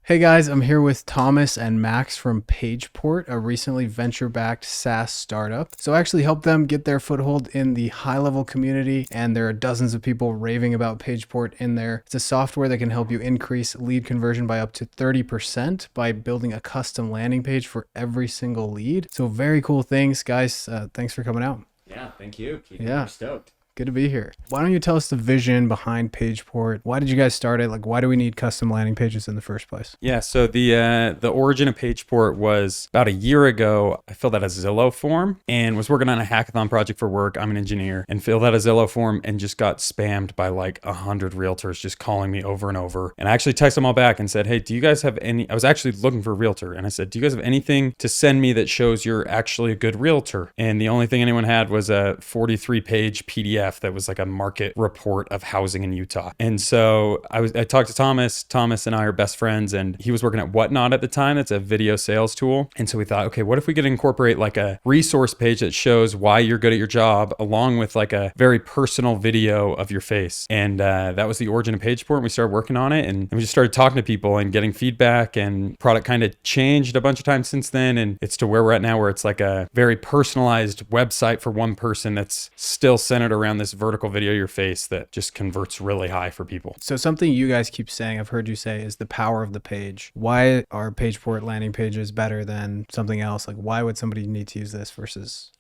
Hey guys, I'm here with Thomas and Max from Pageport, a recently venture-backed SaaS startup. So I actually helped them get their foothold in the high-level community, and there are dozens of people raving about Pageport in there. It's a software that can help you increase lead conversion by up to 30% by building a custom landing page for every single lead. So very cool things, guys. Thanks for coming out. Yeah, thank you. Yeah. Stoked. Good to be here. Why don't you tell us the vision behind Pageport? Why did you guys start it? Like, why do we need custom landing pages in the first place? Yeah, so the origin of Pageport was about a year ago. I filled out a Zillow form and was working on a hackathon project for work. I'm an engineer, and filled out a Zillow form and just got spammed by like 100 realtors just calling me over and over. And I actually texted them all back and said, hey, do you guys have any, I was actually looking for a realtor. And I said, do you guys have anything to send me that shows you're actually a good realtor? And the only thing anyone had was a 43-page PDF that was like a market report of housing in Utah. And so I talked to Thomas. Thomas and I are best friends, and he was working at Whatnot at the time. It's a video sales tool. And so we thought, okay, what if we could incorporate like a resource page that shows why you're good at your job, along with like a very personal video of your face? And that was the origin of Pageport. And we started working on it, and we just started talking to people and getting feedback, and product kind of changed a bunch of times since then. And it's to where we're at now, where it's like a very personalized website for one person that's still centered around this vertical video of your face that just converts really high for people. So something you guys keep saying, I've heard you say, is the power of the page. Why are Pageport landing pages better than something else? Like, why would somebody need to use this versus,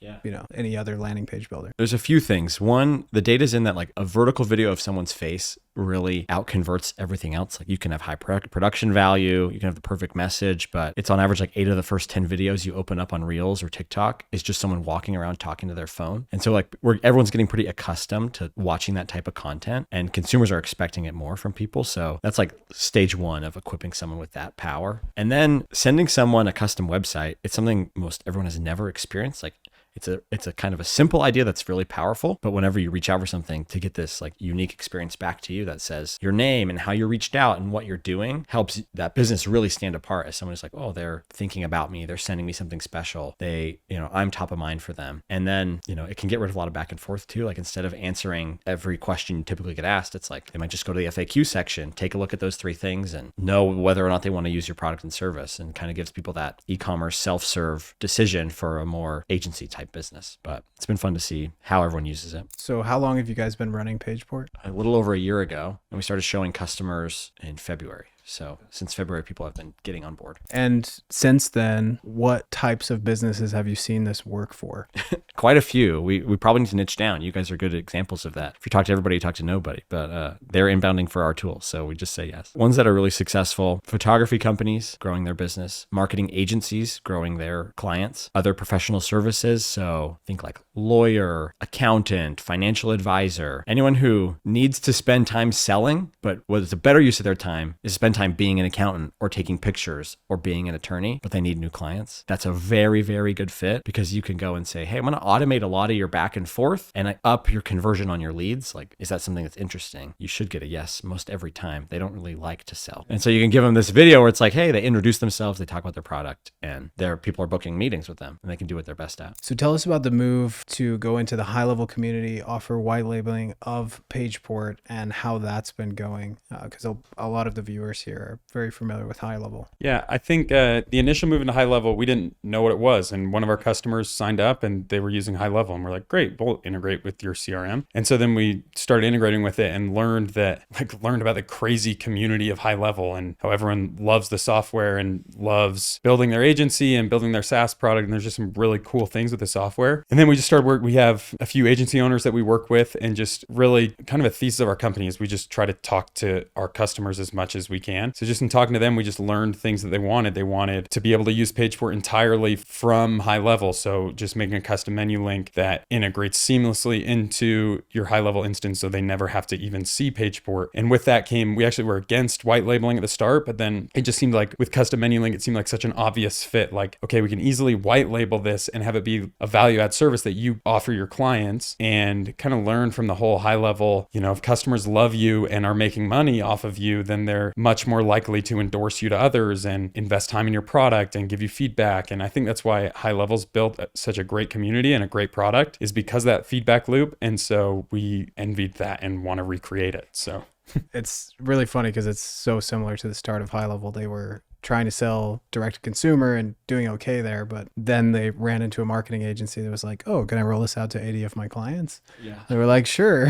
any other landing page builder? There's a few things. One, the data's in that like a vertical video of someone's face really outconverts everything else. Like you can have high production value, you can have the perfect message, but it's on average like 8 of the first 10 videos you open up on Reels or TikTok is just someone walking around talking to their phone. And so like everyone's getting pretty accustomed to watching that type of content, and consumers are expecting it more from people. So that's like stage one of equipping someone with that power. And then sending someone a custom website, it's something most everyone has never experienced. Like it's a kind of a simple idea that's really powerful, but whenever you reach out for something, to get this like unique experience back to you that says your name and how you reached out and what you're doing helps that business really stand apart as someone who's like, oh, they're thinking about me, they're sending me something special, I'm top of mind for them. And then it can get rid of a lot of back and forth too. Like instead of answering every question you typically get asked, it's like they might just go to the FAQ section, take a look at those 3 things, and know whether or not they want to use your product and service, and kind of gives people that e-commerce self-serve decision for a more agency type business. But it's been fun to see how everyone uses it. So how long have you guys been running Pageport? A little over a year ago, and we started showing customers in February. So since February, people have been getting on board. And since then, what types of businesses have you seen this work for? Quite a few. We probably need to niche down. You guys are good examples of that. If you talk to everybody, you talk to nobody, but they're inbounding for our tools. So we just say yes. Ones that are really successful: photography companies growing their business, marketing agencies growing their clients, other professional services. So think like lawyer, accountant, financial advisor, anyone who needs to spend time selling, but what's a better use of their time is spend time being an accountant or taking pictures or being an attorney, but they need new clients. That's a very, very good fit, because you can go and say, hey, I'm going to automate a lot of your back and forth and I up your conversion on your leads. Like, is that something that's interesting? You should get a yes most every time. They don't really like to sell. And so you can give them this video where it's like, hey, they introduce themselves, they talk about their product, and people are booking meetings with them, and they can do what they're best at. So tell us about the move to go into the high-level community, offer white labeling of Pageport, and how that's been going, because a lot of the viewers here are very familiar with high level. Yeah, I think the initial move into high level, we didn't know what it was. And one of our customers signed up and they were using high level. And we're like, great, we'll integrate with your CRM. And so then we started integrating with it and learned about the crazy community of high level and how everyone loves the software and loves building their agency and building their SaaS product. And there's just some really cool things with the software. And then we just started we have a few agency owners that we work with, and just really kind of a thesis of our company is we just try to talk to our customers as much as we can. So just in talking to them, we just learned things that they wanted. They wanted to be able to use Pageport entirely from high level. So just making a custom menu link that integrates seamlessly into your high level instance, so they never have to even see Pageport. And with that we actually were against white labeling at the start, but then it just seemed like with custom menu link, it seemed like such an obvious fit. Like, okay, we can easily white label this and have it be a value add service that you offer your clients, and kind of learn from the whole high level. If customers love you and are making money off of you, then they're much more likely to endorse you to others and invest time in your product and give you feedback. And I think that's why High Level's built such a great community and a great product, is because of that feedback loop. And so we envied that and want to recreate it. So It's really funny because it's so similar to the start of High Level. They were trying to sell direct to consumer and doing okay there, but then they ran into a marketing agency that was like, oh, can I roll this out to 80 of my clients? Yeah. They were like, sure.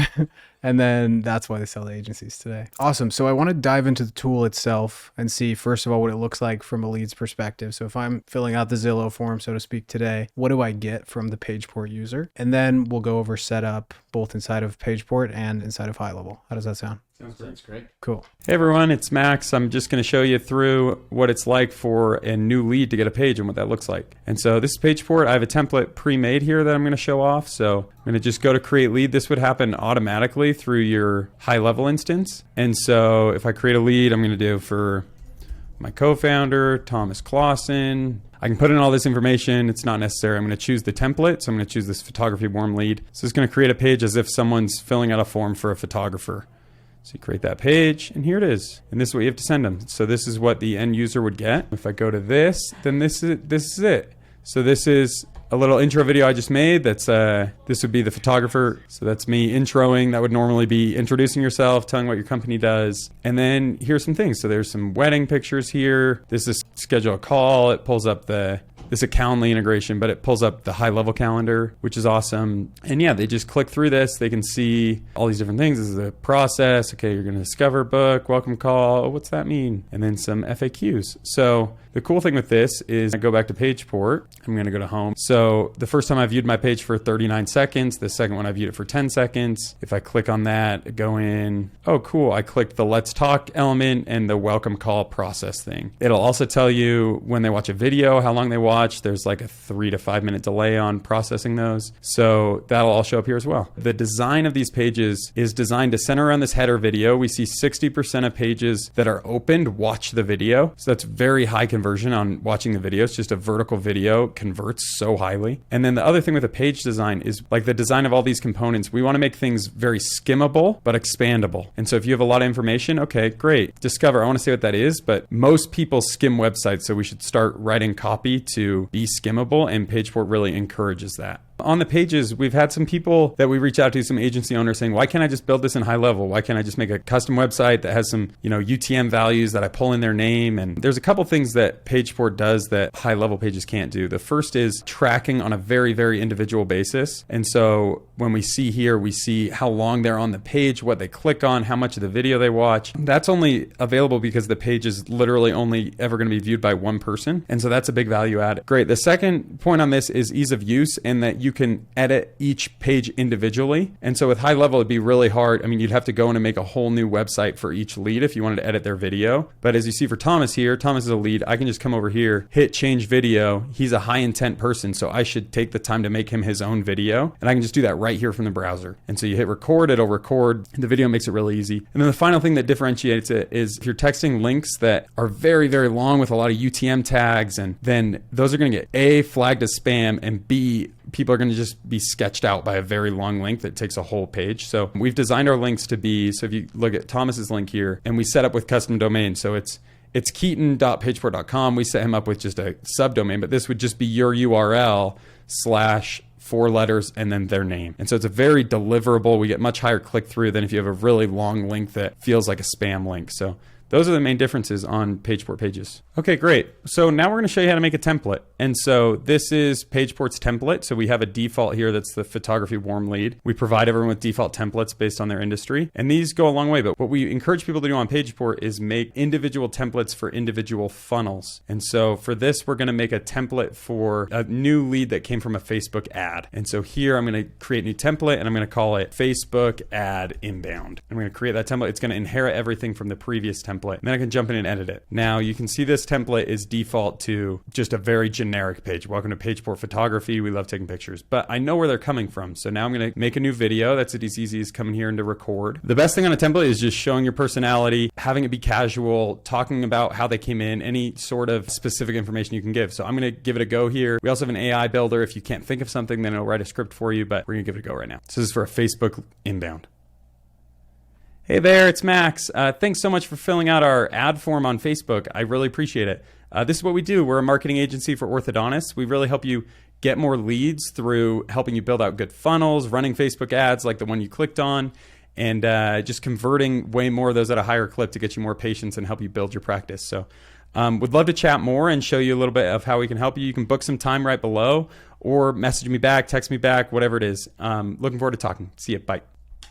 And then that's why they sell to agencies today. Awesome. So I want to dive into the tool itself and see, first of all, what it looks like from a leads perspective. So if I'm filling out the Zillow form, so to speak, today, what do I get from the PagePort user? And then we'll go over setup both inside of PagePort and inside of High Level. How does that sound? Sounds great. Cool. Hey everyone, it's Max. I'm just going to show you through what it's like for a new lead to get a page and what that looks like. And so this is PagePort. I have a template pre-made here that I'm going to show off. So I'm going to just go to create lead. This would happen automatically through your High Level instance. And so if I create a lead, I'm going to do for my co-founder, Thomas Clausen. I can put in all this information. It's not necessary. I'm going to choose the template. So I'm going to choose this photography warm lead. So it's going to create a page as if someone's filling out a form for a photographer. So you create that page, and here it is. And this is what you have to send them. So this is what the end user would get. If I go to this, then this is it. So this is a little intro video I just made. This would be the photographer. So that's me introing. That would normally be introducing yourself, telling what your company does. And then here's some things. So there's some wedding pictures here. This is schedule a call. It pulls up this is a Calendly integration, but it pulls up the High Level calendar, which is awesome. And yeah, they just click through this. They can see all these different things. This is the process. Okay, you're going to discover, book, welcome call. What's that mean? And then some FAQs. So the cool thing with this is I go back to PagePort. I'm going to go to home. So the first time I viewed my page for 39 seconds. The second one I viewed it for 10 seconds. If I click on that, go in. Oh, cool. I clicked the let's talk element and the welcome call process thing. It'll also tell you when they watch a video, how long they watch. There's like a 3 to 5 minute delay on processing those. So that'll all show up here as well. The design of these pages is designed to center around this header video. We see 60% of pages that are opened watch the video. So that's very high conversion on watching the video. It's just a vertical video converts so highly. And then the other thing with the page design is like the design of all these components. We want to make things very skimmable, but expandable. And so if you have a lot of information, okay, great. Discover, I want to say what that is, but most people skim websites. So we should start writing copy to be skimmable, and PagePort really encourages that. On the pages, we've had some people that we reach out to, some agency owners saying, why can't I just build this in High Level? Why can't I just make a custom website that has some, UTM values that I pull in their name? And there's a couple things that PagePort does that High Level pages can't do. The first is tracking on a very, very individual basis. And so when we see here, we see how long they're on the page, what they click on, how much of the video they watch. That's only available because the page is literally only ever going to be viewed by one person. And so that's a big value add. Great. The second point on this is ease of use, and that you can edit each page individually. And so with High Level, it'd be really hard. I mean, you'd have to go in and make a whole new website for each lead if you wanted to edit their video. But as you see for Thomas here, Thomas is a lead. I can just come over here, hit change video. He's a high intent person, so I should take the time to make him his own video. And I can just do that right here from the browser. And so you hit record, it'll record. The video makes it really easy. And then the final thing that differentiates it is if you're texting links that are very, very long with a lot of UTM tags, and then those are going to get A, flagged as spam, and B, people are going to just be sketched out by a very long link that takes a whole page. So we've designed our links to be, so if you look at Thomas's link here, and we set up with custom domains. So it's keaton.pageport.com. We set him up with just a subdomain, but this would just be your URL / 4 letters and then their name. And so it's a very deliverable. We get much higher click through than if you have a really long link that feels like a spam link. So those are the main differences on PagePort pages. Okay, great. So now we're going to show you how to make a template. And so this is PagePort's template. So we have a default here that's the photography warm lead. We provide everyone with default templates based on their industry. And these go a long way. But what we encourage people to do on PagePort is make individual templates for individual funnels. And so for this, we're going to make a template for a new lead that came from a Facebook ad. And so here I'm going to create a new template, and I'm going to call it Facebook ad inbound. I'm going to create that template. It's going to inherit everything from the previous template. And then I can jump in and edit it. Now you can see this template is default to just a very generic page. Welcome to PagePort Photography. We love taking pictures, but I know where they're coming from. So now I'm going to make a new video. That's as easy as coming here and to record. The best thing on a template is just showing your personality, having it be casual, talking about how they came in, any sort of specific information you can give. So I'm going to give it a go here. We also have an AI builder. If you can't think of something, then it'll write a script for you, but we're going to give it a go right now. So this is for a Facebook inbound. Hey there, it's Max. Thanks so much for filling out our ad form on Facebook. I really appreciate it. This is what we do. We're a marketing agency for orthodontists. We really help you get more leads through helping you build out good funnels, running Facebook ads like the one you clicked on, and just converting way more of those at a higher clip to get you more patients and help you build your practice. So would love to chat more and show you a little bit of how we can help you. You can book some time right below or message me back, text me back, whatever it is. Looking forward to talking. See you. Bye.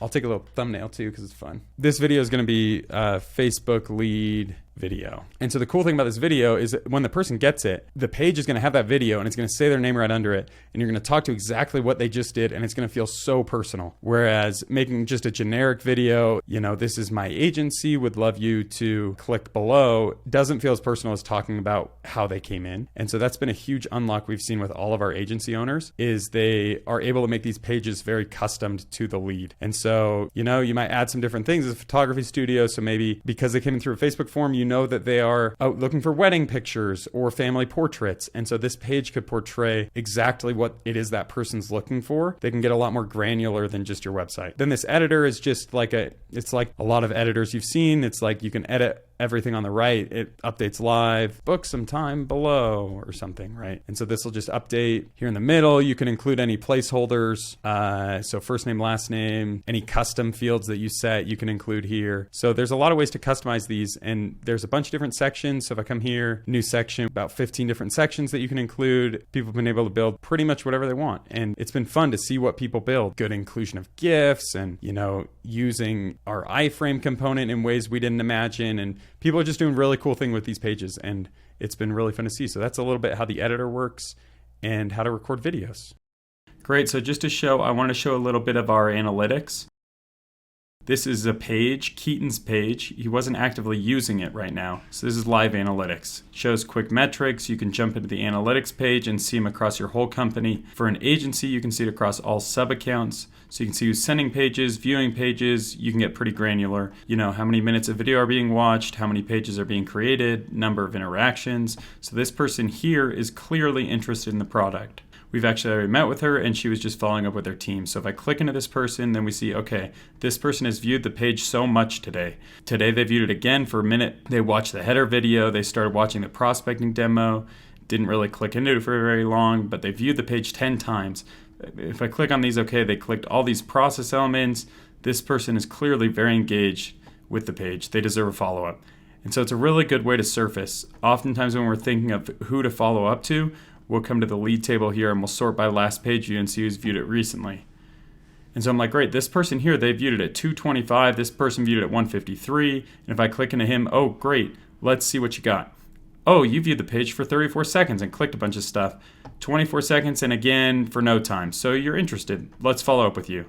I'll take a little thumbnail too because it's fun. This video is going to be a Facebook lead video. And so the cool thing about this video is that when the person gets it, the page is going to have that video and it's going to say their name right under it. And you're going to talk to exactly what they just did. And it's going to feel so personal. Whereas making just a generic video, you know, this is my agency, would love you to click below, doesn't feel as personal as talking about how they came in. And so that's been a huge unlock we've seen with all of our agency owners is they are able to make these pages very customed to the lead. And so, you know, you might add some different things as a photography studio. So maybe because they came in through a Facebook form, you know that they are out looking for wedding pictures or family portraits. And so this page could portray exactly what it is that person's looking for. They can get a lot more granular than just your website. Then this editor is just like it's like a lot of editors you've seen. It's like you can edit everything on the right. It updates live, book some time below or something, right? And so this will just update here in the middle. You can include any placeholders. So first name, last name, any custom fields that you set, you can include here. So there's a lot of ways to customize these, and there's a bunch of different sections. So if I come here, new section, about 15 different sections that you can include. People have been able to build pretty much whatever they want. And it's been fun to see what people build. Good inclusion of GIFs and, you know, using our iframe component in ways we didn't imagine. And people are just doing really cool things with these pages, and it's been really fun to see. So that's a little bit how the editor works and how to record videos. Great, so just to show, I want to show a little bit of our analytics. This is a page, Keaton's page. He wasn't actively using it right now. So this is live analytics. Shows quick metrics. You can jump into the analytics page and see them across your whole company. For an agency, you can see it across all sub-accounts. So you can see who's sending pages, viewing pages. You can get pretty granular. You know, how many minutes of video are being watched, how many pages are being created, number of interactions. So this person here is clearly interested in the product. We've actually already met with her and she was just following up with her team. So if I click into this person, then we see, okay, this person has viewed the page so much today. Today they viewed it again for a minute. They watched the header video. They started watching the prospecting demo. Didn't really click into it for very long, but they viewed the page 10 times. If I click on these, okay, they clicked all these process elements. This person is clearly very engaged with the page. They deserve a follow-up. And so it's a really good way to surface. Oftentimes when we're thinking of who to follow up to, we'll come to the lead table here and we'll sort by last page view and see who's viewed it recently. And so I'm like, great, this person here, they viewed it at 225. This person viewed it at 153. And if I click into him, oh, great, let's see what you got. Oh, you viewed the page for 34 seconds and clicked a bunch of stuff. 24 seconds and again for no time. So you're interested. Let's follow up with you.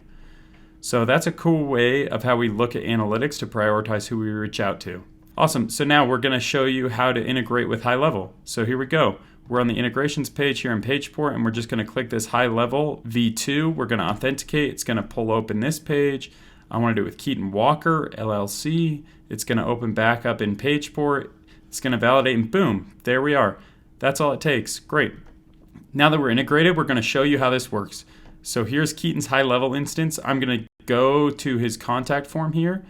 So that's a cool way of how we look at analytics to prioritize who we reach out to. Awesome. So now we're going to show you how to integrate with HighLevel. So here we go. We're on the integrations page here in PagePort, and we're just going to click this HighLevel V2. We're going to authenticate. It's going to pull open this page. I want to do it with Keaton Walker, LLC. It's going to open back up in PagePort. It's going to validate, and boom, there we are. That's all it takes. Great. Now that we're integrated, we're going to show you how this works. So here's Keaton's HighLevel instance. I'm going to go to his contact form here.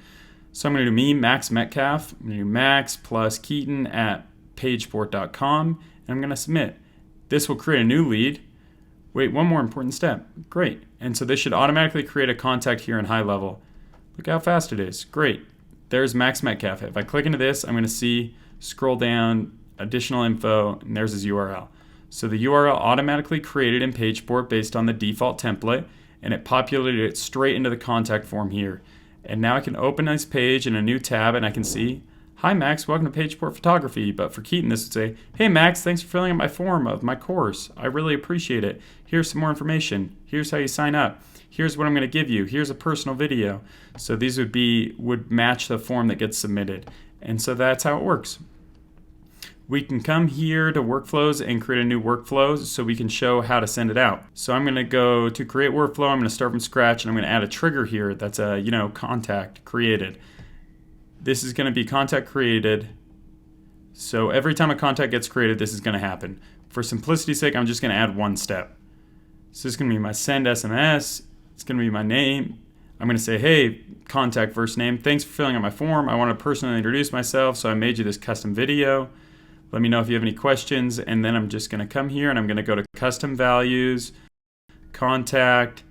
So I'm going to do me, Max Metcalf. I'm going to do Max plus Keaton at pageport.com. And I'm going to submit. This will create a new lead. Wait, one more important step. Great. And so this should automatically create a contact here in HighLevel. Look how fast it is. Great. There's Max Metcalf. If I click into this, I'm going to see, scroll down, additional info, and there's his URL. So the URL automatically created in PagePort based on the default template, and it populated it straight into the contact form here. And now I can open this page in a new tab, and I can see, hi Max, welcome to PagePort Photography. But for Keaton, this would say, hey Max, thanks for filling out my form of my course. I really appreciate it. Here's some more information. Here's how you sign up. Here's what I'm going to give you. Here's a personal video. So these would match the form that gets submitted. And so that's how it works. We can come here to workflows and create a new workflow so we can show how to send it out. So I'm going to go to create workflow. I'm going to start from scratch, and I'm going to add a trigger here that's a, contact created. This is going to be contact created. So every time a contact gets created, this is going to happen. For simplicity's sake, I'm just going to add one step. So this is going to be my send SMS. It's going to be my name. I'm going to say, hey, contact first name. Thanks for filling out my form. I want to personally introduce myself, so I made you this custom video. Let me know if you have any questions. And then I'm just going to come here and I'm going to go to custom values, contact,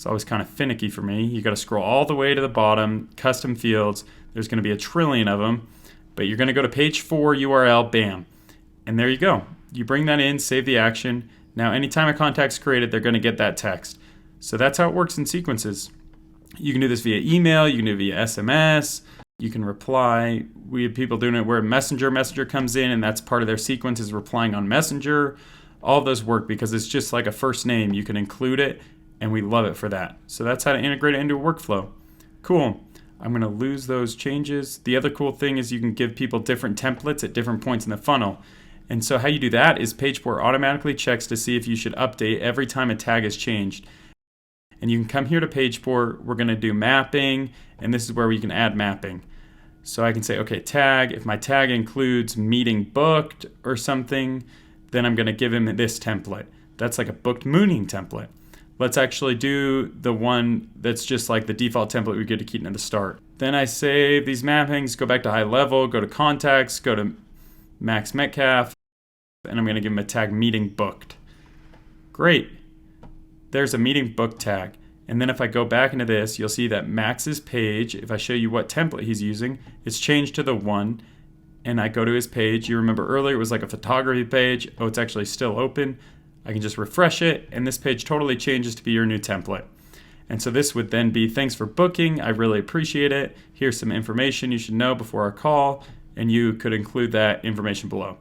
It's always kind of finicky for me. You got to scroll all the way to the bottom, custom fields. There's going to be a trillion of them, but you're going to go to page 4 URL, bam. And there you go. You bring that in, save the action. Now, anytime a contact's created, they're going to get that text. So that's how it works in sequences. You can do this via email, you can do it via SMS, you can reply. We have people doing it where Messenger comes in, and that's part of their sequence is replying on Messenger. All of those work because it's just like a first name. You can include it, and we love it for that. So that's how to integrate it into a workflow. Cool. I'm going to lose those changes. The other cool thing is you can give people different templates at different points in the funnel. And so how you do that is PagePort automatically checks to see if you should update every time a tag is changed. And you can come here to PagePort. We're going to do mapping, and this is where we can add mapping. So I can say, okay, tag. If my tag includes meeting booked or something, then I'm going to give him this template. That's like a booked mooning template. Let's actually do the one that's just like the default template we get to keep at the start. Then I save these mappings, go back to high level, go to contacts, go to Max Metcalf, and I'm going to give him a tag meeting booked. Great. There's a meeting booked tag. And then if I go back into this, you'll see that Max's page, if I show you what template he's using, it's changed to the one. And I go to his page. You remember earlier it was like a photography page. Oh, it's actually still open. I can just refresh it, and this page totally changes to be your new template. And so this would then be, thanks for booking. I really appreciate it. Here's some information you should know before our call. And you could include that information below.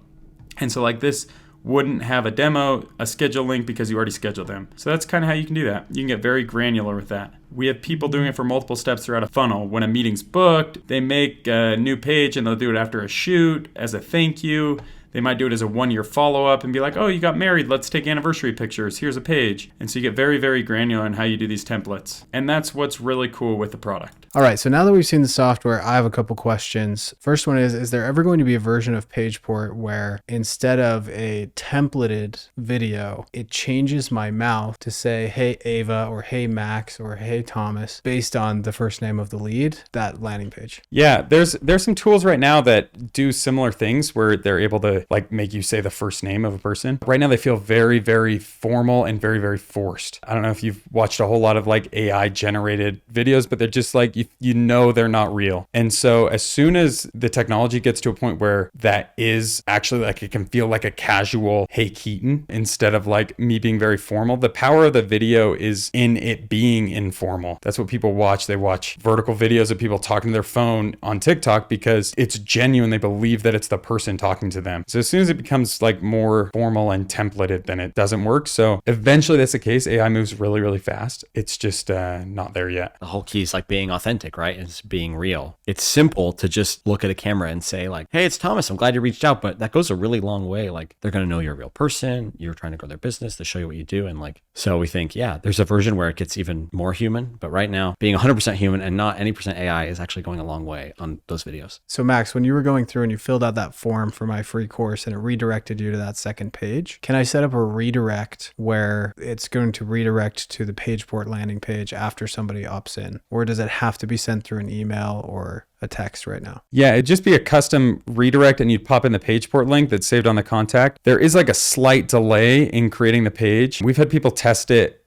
And so like this wouldn't have a demo, a schedule link because you already scheduled them. So that's kind of how you can do that. You can get very granular with that. We have people doing it for multiple steps throughout a funnel. When a meeting's booked, they make a new page and they'll do it after a shoot as a thank you. They might do it as a 1-year follow-up and be like, oh, you got married, let's take anniversary pictures, here's a page. And so you get very, very granular in how you do these templates. And that's what's really cool with the product. All right, so now that we've seen the software, I have a couple questions. First one is there ever going to be a version of PagePort where instead of a templated video, it changes my mouth to say, hey, Ava, or hey, Max, or hey, Thomas, based on the first name of the lead, that landing page? Yeah, there's some tools right now that do similar things where they're able to like make you say the first name of a person. Right now they feel very, very formal and very, very forced. I don't know if you've watched a whole lot of like AI generated videos, but they're just like, you know, they're not real. And so as soon as the technology gets to a point where that is actually like, it can feel like a casual, hey Keaton, instead of like me being very formal, the power of the video is in it being informal. That's what people watch. They watch vertical videos of people talking to their phone on TikTok because it's genuine. They believe that it's the person talking to them. So as soon as it becomes like more formal and templated, then it doesn't work. So eventually that's the case. AI moves really, really fast. It's just not there yet. The whole key is like being authentic, right? It's being real. It's simple to just look at a camera and say like, hey, it's Thomas. I'm glad you reached out. But that goes a really long way. Like they're going to know you're a real person. You're trying to grow their business. They show you what you do. And like, so we think, yeah, there's a version where it gets even more human. But right now being 100% human and not any percent AI is actually going a long way on those videos. So Max, when you were going through and you filled out that form for my free course and it redirected you to that second page, can I set up a redirect where it's going to redirect to the PagePort landing page after somebody opts in? Or does it have to be sent through an email or a text right now? Yeah, it'd just be a custom redirect and you'd pop in the PagePort link that's saved on the contact. There is like a slight delay in creating the page. We've had people test it.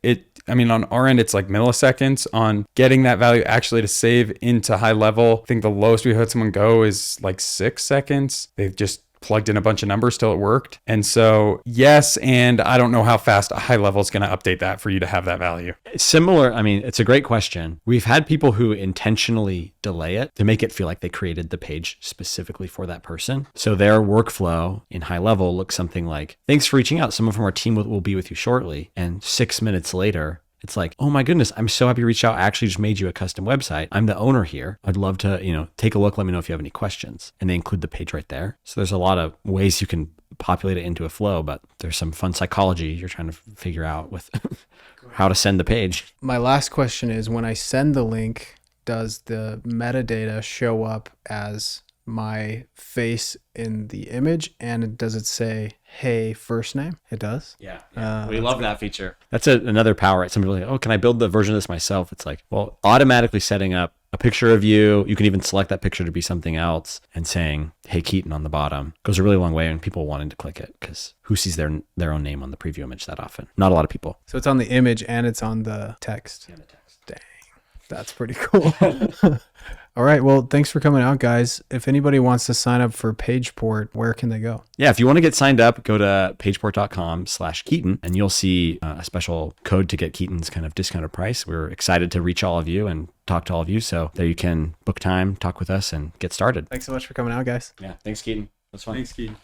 On our end, it's like milliseconds on getting that value actually to save into high level. I think the lowest we've had someone go is like 6 seconds. They've just plugged in a bunch of numbers till it worked. And so yes, and I don't know how fast a high level is going to update that for you to have that value. Similar, it's a great question. We've had people who intentionally delay it to make it feel like they created the page specifically for that person. So their workflow in high level looks something like, thanks for reaching out. Someone from our team will be with you shortly. And 6 minutes later, it's like, oh my goodness, I'm so happy you reached out. I actually just made you a custom website. I'm the owner here. I'd love to, take a look. Let me know if you have any questions. And they include the page right there. So there's a lot of ways you can populate it into a flow, but there's some fun psychology you're trying to figure out with how to send the page. My last question is, when I send the link, does the metadata show up as my face in the image, and does it say hey first name? It does. Yeah. We love that feature. That's another power. Some people are like, oh, can I build the version of this myself? It's like, well, automatically setting up a picture of you. You can even select that picture to be something else and saying, "Hey, Keaton" on the bottom. Goes a really long way in people wanting to click it, because who sees their own name on the preview image that often? Not a lot of people. So it's on the image and it's on the text. Yeah, the text. Dang, that's pretty cool. All right. Well, thanks for coming out, guys. If anybody wants to sign up for Pageport, where can they go? Yeah, if you want to get signed up, go to pageport.com/Keaton and you'll see a special code to get Keaton's kind of discounted price. We're excited to reach all of you and talk to all of you, so that you can book time, talk with us, and get started. Thanks so much for coming out, guys. Yeah, thanks, Keaton. That's fun. Thanks, Keaton.